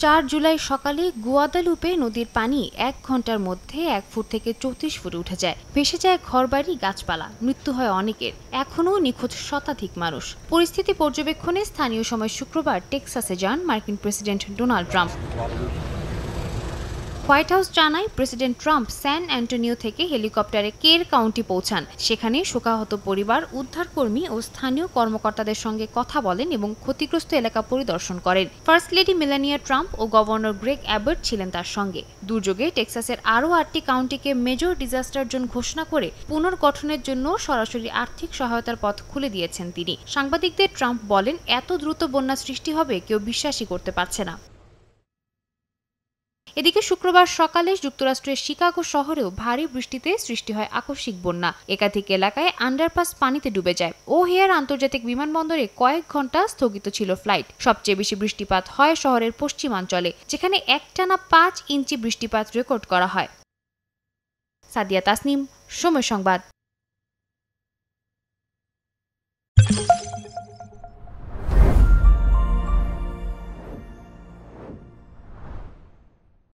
4 জুলাই সকালে গুয়াদালুপে নদীর পানি 1 ঘন্টার মধ্যে 1 ফুট থেকে 34 ফুটে উঠে যায়। ভেসে যায় ঘরবাড়ি, গাছপালা, মৃত্যু হয় অনেকের। এখনও নিখোঁজ শতাধিক মানুষ। পরিস্থিতি পর্যবেক্ষণে স্থানীয় সময় শুক্রবার টেক্সাসে যান মার্কিন president Donald Trump. White house জানায়, প্রেসিডেন্ট ট্রাম্প স্যান অ্যান্টোনিও থেকে হেলিকপ্টারে কের কাউন্টি পৌঁছান। সেখানে শোকাহত পরিবার, উদ্ধারকর্মী ও স্থানীয় কর্মকর্তাদের সঙ্গে কথা বলেন এবং ক্ষতিগ্রস্ত এলাকা পরিদর্শন করেন। ফার্স্ট লেডি মেলানিয়া ট্রাম্প ও গভর্নর গ্রেগ অ্যাবট ছিলেন তার সঙ্গে। দুর্যোগে টেক্সাসের আরও 8টি কাউন্টিকে মেজর ডিজাস্টার জোন ঘোষণা করে পুনর্গঠনের জন্য সরাসরি আর্থিক সহায়তার পথ খুলে দিয়েছেন তিনি। সাংবাদিকদের ট্রাম্প বলেন, এত দ্রুত বন্যা সৃষ্টি হবে কেউ বিশ্বাসই করতে পারছে না। এদিকে শুক্রবার সকালে যুক্তরাষ্ট্রের শিকাগো শহরেও ভারী বৃষ্টিতে সৃষ্টি হয় আকস্মিক বন্যা। একাধিক এলাকায় আন্ডারপাস পানিতে ডুবে যায়। ওহিয়ার আন্তর্জাতিক বিমানবন্দরে কয়েক ঘন্টা স্থগিত ছিল ফ্লাইট। সবচেয়ে বেশি বৃষ্টিপাত হয় শহরের পশ্চিমাঞ্চলে, যেখানে একটানা 5 ইঞ্চি বৃষ্টিপাত রেকর্ড করা হয়। সাদিয়া তাসনিম, সময় সংবাদ।